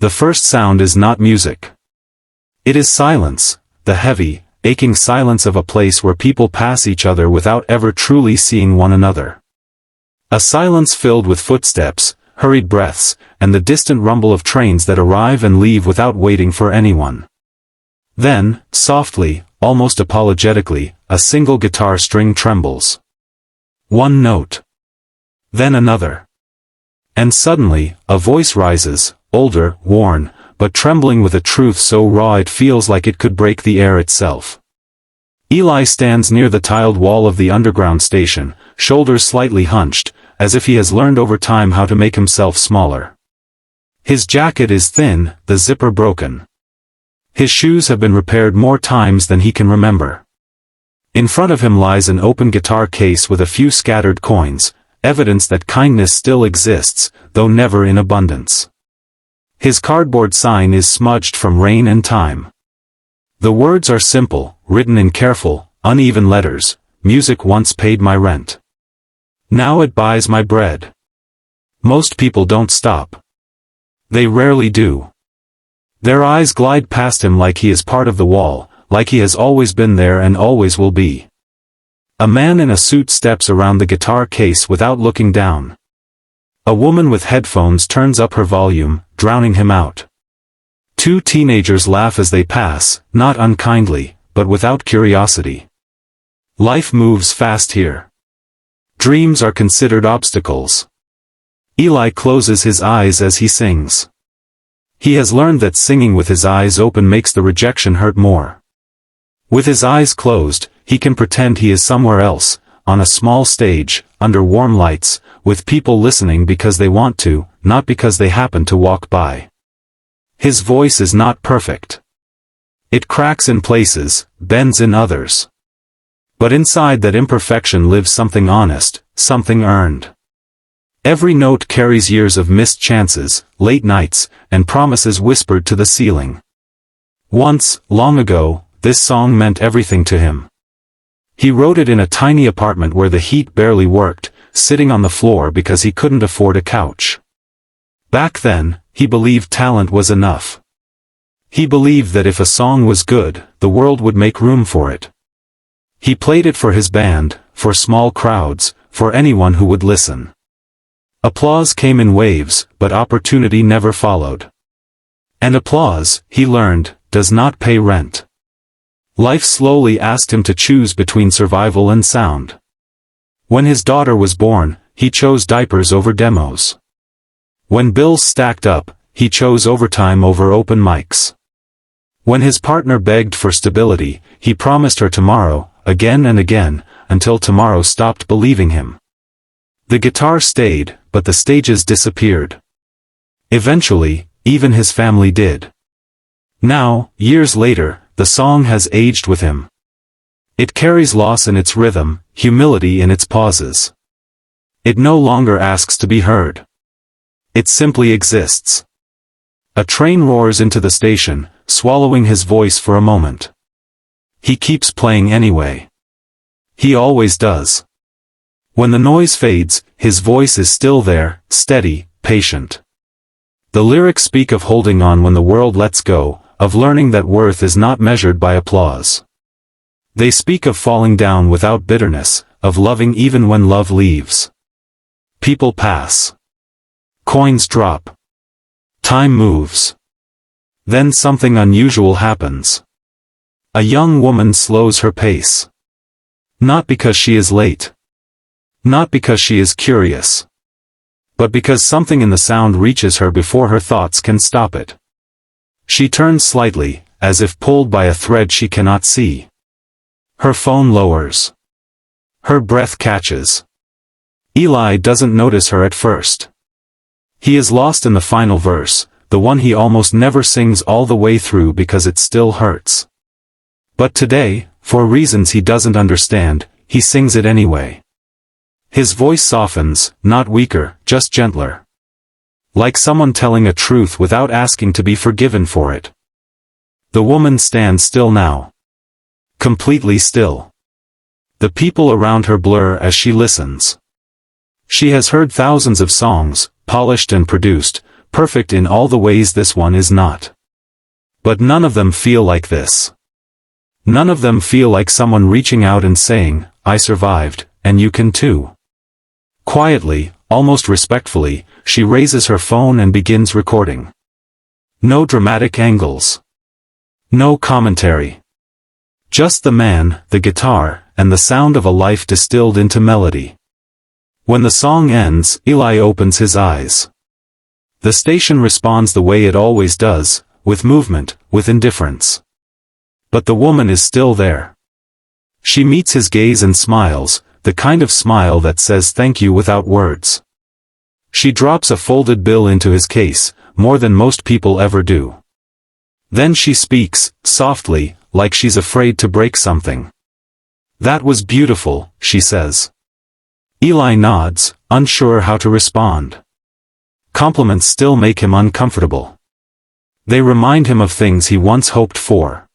The first sound is not music. It is silence, the heavy, aching silence of a place where people pass each other without ever truly seeing one another. A silence filled with footsteps, hurried breaths, and the distant rumble of trains that arrive and leave without waiting for anyone. Then, softly, almost apologetically, a single guitar string trembles. One note. Then another. And suddenly, a voice rises, older, worn, but trembling with a truth so raw it feels like it could break the air itself. Eli stands near the tiled wall of the underground station, shoulders slightly hunched, as if he has learned over time how to make himself smaller. His jacket is thin, the zipper broken. His shoes have been repaired more times than he can remember. In front of him lies an open guitar case with a few scattered coins, evidence that kindness still exists, though never in abundance. His cardboard sign is smudged from rain and time. The words are simple, written in careful, uneven letters. Music once paid my rent. Now it buys my bread. Most people don't stop. They rarely do. Their eyes glide past him like he is part of the wall, like he has always been there and always will be. A man in a suit steps around the guitar case without looking down. A woman with headphones turns up her volume, drowning him out. Two teenagers laugh as they pass, not unkindly, but without curiosity. Life moves fast here. Dreams are considered obstacles. Eli closes his eyes as he sings. He has learned that singing with his eyes open makes the rejection hurt more. With his eyes closed, he can pretend he is somewhere else, on a small stage, under warm lights, with people listening because they want to, not because they happen to walk by. His voice is not perfect. It cracks in places, bends in others. But inside that imperfection lives something honest, something earned. Every note carries years of missed chances, late nights, and promises whispered to the ceiling. Once, long ago, this song meant everything to him. He wrote it in a tiny apartment where the heat barely worked, sitting on the floor because he couldn't afford a couch. Back then, he believed talent was enough. He believed that if a song was good, the world would make room for it. He played it for his band, for small crowds, for anyone who would listen. Applause came in waves, but opportunity never followed. And applause, he learned, does not pay rent. Life slowly asked him to choose between survival and sound. When his daughter was born, he chose diapers over demos. When bills stacked up, he chose overtime over open mics. When his partner begged for stability, he promised her tomorrow, again and again, until tomorrow stopped believing him. The guitar stayed, but the stages disappeared. Eventually, even his family did. Now, years later, the song has aged with him. It carries loss in its rhythm, humility in its pauses. It no longer asks to be heard. It simply exists. A train roars into the station, swallowing his voice for a moment. He keeps playing anyway. He always does. When the noise fades, his voice is still there, steady, patient. The lyrics speak of holding on when the world lets go, of learning that worth is not measured by applause. They speak of falling down without bitterness, of loving even when love leaves. People pass. Coins drop. Time moves. Then something unusual happens. A young woman slows her pace. Not because she is late. Not because she is curious. But because something in the sound reaches her before her thoughts can stop it. She turns slightly, as if pulled by a thread she cannot see. Her phone lowers. Her breath catches. Eli doesn't notice her at first. He is lost in the final verse, the one he almost never sings all the way through because it still hurts. But today, for reasons he doesn't understand, he sings it anyway. His voice softens, not weaker, just gentler. Like someone telling a truth without asking to be forgiven for it. The woman stands still now. Completely still. The people around her blur as she listens. She has heard thousands of songs, polished and produced, perfect in all the ways this one is not. But none of them feel like this. None of them feel like someone reaching out and saying, I survived, and you can too. Quietly, almost respectfully, she raises her phone and begins recording. No dramatic angles. No commentary. Just the man, the guitar, and the sound of a life distilled into melody. When the song ends, Eli opens his eyes. The station responds the way it always does, with movement, with indifference. But the woman is still there. She meets his gaze and smiles, the kind of smile that says thank you without words. She drops a folded bill into his case, more than most people ever do. Then she speaks, softly, like she's afraid to break something. That was beautiful, she says. Eli nods, unsure how to respond. Compliments still make him uncomfortable. They remind him of things he once hoped for.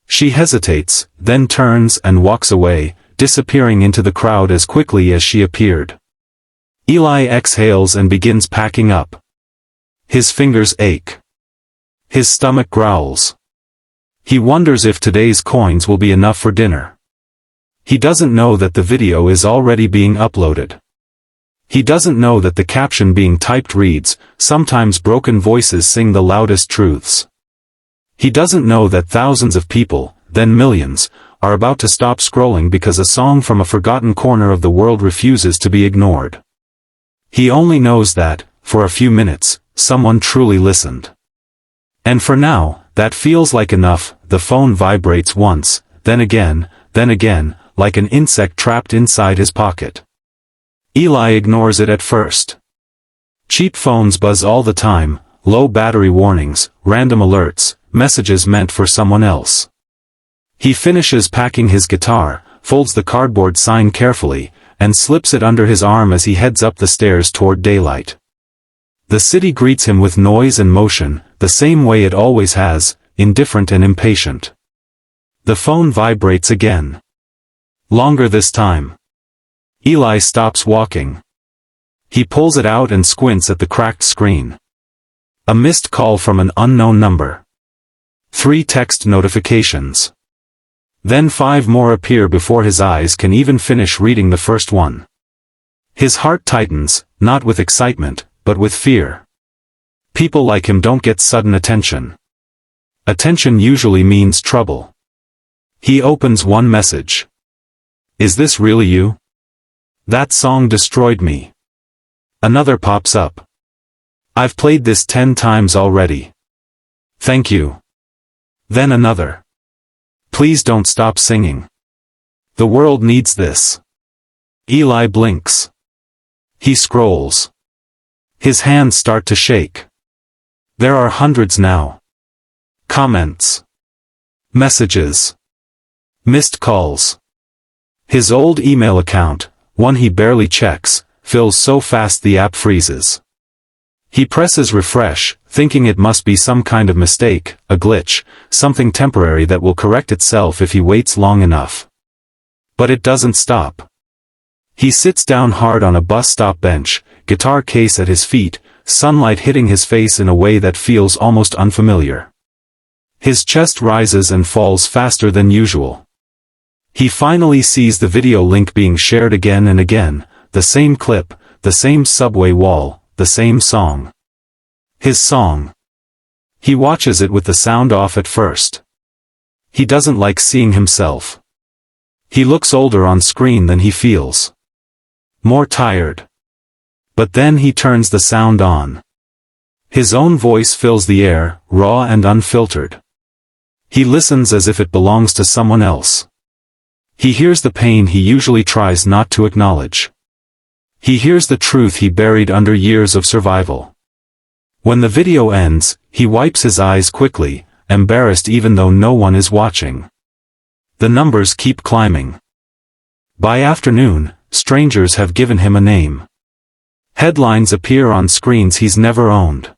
She hesitates, then turns and walks away, disappearing into the crowd as quickly as she appeared. Eli exhales and begins packing up. His fingers ache. His stomach growls. He wonders if today's coins will be enough for dinner. He doesn't know that the video is already being uploaded. He doesn't know that the caption being typed reads, sometimes broken voices sing the loudest truths. He doesn't know that thousands of people, then millions, are about to stop scrolling because a song from a forgotten corner of the world refuses to be ignored. He only knows that, for a few minutes, someone truly listened. And for now, that feels like enough. The phone vibrates once, then again, like an insect trapped inside his pocket. Eli ignores it at first. Cheap phones buzz all the time, low battery warnings, random alerts, messages meant for someone else. He finishes packing his guitar, folds the cardboard sign carefully, and slips it under his arm as he heads up the stairs toward daylight. The city greets him with noise and motion, the same way it always has, indifferent and impatient. The phone vibrates again. Longer this time. Eli stops walking. He pulls it out and squints at the cracked screen. A missed call from an unknown number. 3 text notifications. Then 5 more appear before his eyes can even finish reading the first one. His heart tightens, not with excitement, but with fear. People like him don't get sudden attention. Attention usually means trouble. He opens one message. Is this really you? That song destroyed me. Another pops up. I've played this 10 times already. Thank you. Then another. Please don't stop singing. The world needs this. Eli blinks. He scrolls. His hands start to shake. There are hundreds now. Comments. Messages. Missed calls. His old email account, one he barely checks, fills so fast the app freezes. He presses refresh, thinking it must be some kind of mistake, a glitch, something temporary that will correct itself if he waits long enough. But it doesn't stop. He sits down hard on a bus stop bench, guitar case at his feet, sunlight hitting his face in a way that feels almost unfamiliar. His chest rises and falls faster than usual. He finally sees the video link being shared again and again, the same clip, the same subway wall, the same song. His song. He watches it with the sound off at first. He doesn't like seeing himself. He looks older on screen than he feels. More tired. But then he turns the sound on. His own voice fills the air, raw and unfiltered. He listens as if it belongs to someone else. He hears the pain he usually tries not to acknowledge. He hears the truth he buried under years of survival. When the video ends, he wipes his eyes quickly, embarrassed even though no one is watching. The numbers keep climbing. By afternoon, strangers have given him a name. Headlines appear on screens he's never owned.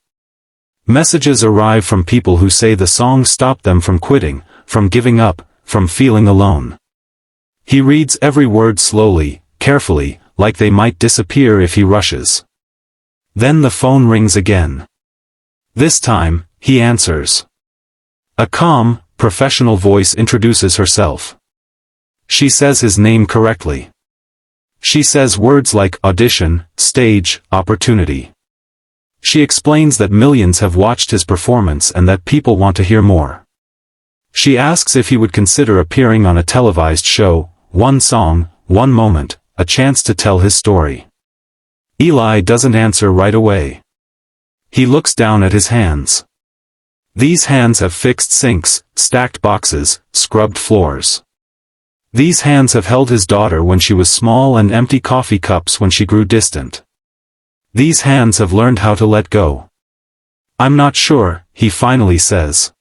Messages arrive from people who say the song stopped them from quitting, from giving up, from feeling alone. He reads every word slowly, carefully, like they might disappear if he rushes. Then the phone rings again. This time, he answers. A calm, professional voice introduces herself. She says his name correctly. She says words like audition, stage, opportunity. She explains that millions have watched his performance and that people want to hear more. She asks if he would consider appearing on a televised show, one song, one moment, a chance to tell his story. Eli doesn't answer right away. He looks down at his hands. These hands have fixed sinks, stacked boxes, scrubbed floors. These hands have held his daughter when she was small and empty coffee cups when she grew distant. These hands have learned how to let go. I'm not sure, he finally says.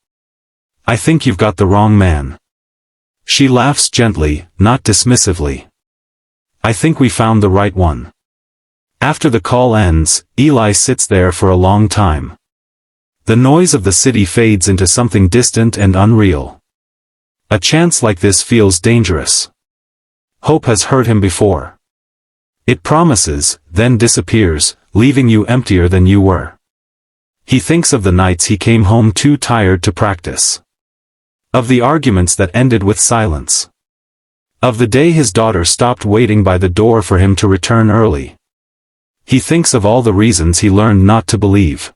I think you've got the wrong man. She laughs gently, not dismissively. I think we found the right one. After the call ends, Eli sits there for a long time. The noise of the city fades into something distant and unreal. A chance like this feels dangerous. Hope has hurt him before. It promises, then disappears, leaving you emptier than you were. He thinks of the nights he came home too tired to practice. Of the arguments that ended with silence. Of the day his daughter stopped waiting by the door for him to return early. He thinks of all the reasons he learned not to believe.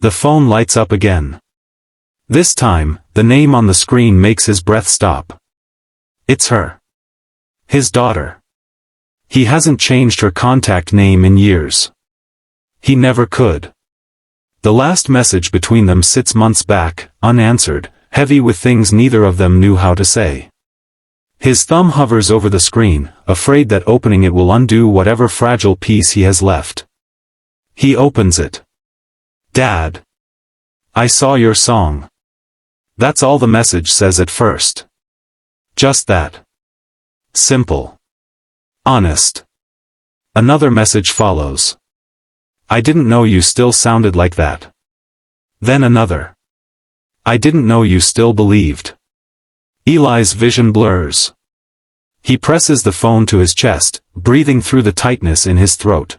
The phone lights up again. This time, the name on the screen makes his breath stop. It's her. His daughter. He hasn't changed her contact name in years. He never could. The last message between them sits months back, unanswered, heavy with things neither of them knew how to say. His thumb hovers over the screen, afraid that opening it will undo whatever fragile piece he has left. He opens it. Dad. I saw your song. That's all the message says at first. Just that. Simple. Honest. Another message follows. I didn't know you still sounded like that. Then another. I didn't know you still believed. Eli's vision blurs. He presses the phone to his chest, breathing through the tightness in his throat.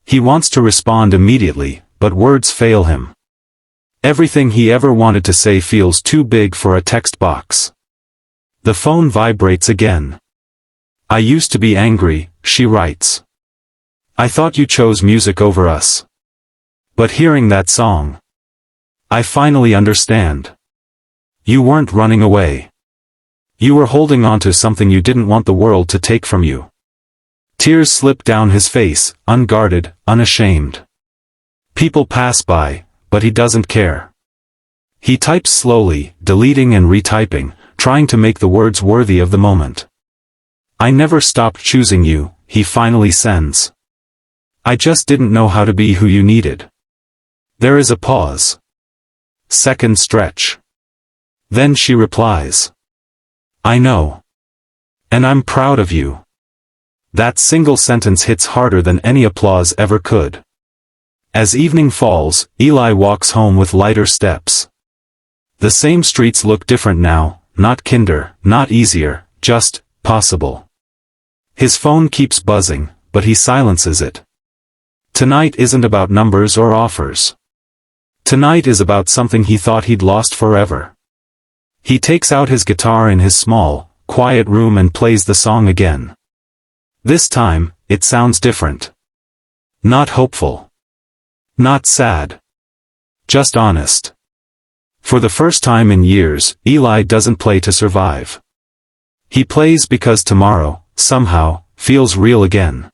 He wants to respond immediately, but words fail him. Everything he ever wanted to say feels too big for a text box. The phone vibrates again. I used to be angry, she writes. I thought you chose music over us. But hearing that song, I finally understand. You weren't running away. You were holding on to something you didn't want the world to take from you. Tears slip down his face, unguarded, unashamed. People pass by, but he doesn't care. He types slowly, deleting and retyping, trying to make the words worthy of the moment. I never stopped choosing you, he finally sends. I just didn't know how to be who you needed. There is a pause. Second stretch. Then she replies. I know. And I'm proud of you. That single sentence hits harder than any applause ever could. As evening falls, Eli walks home with lighter steps. The same streets look different now, not kinder, not easier, just possible. His phone keeps buzzing, but he silences it. Tonight isn't about numbers or offers. Tonight is about something he thought he'd lost forever. He takes out his guitar in his small, quiet room and plays the song again. This time, it sounds different. Not hopeful. Not sad. Just honest. For the first time in years, Eli doesn't play to survive. He plays because tomorrow, somehow, feels real again.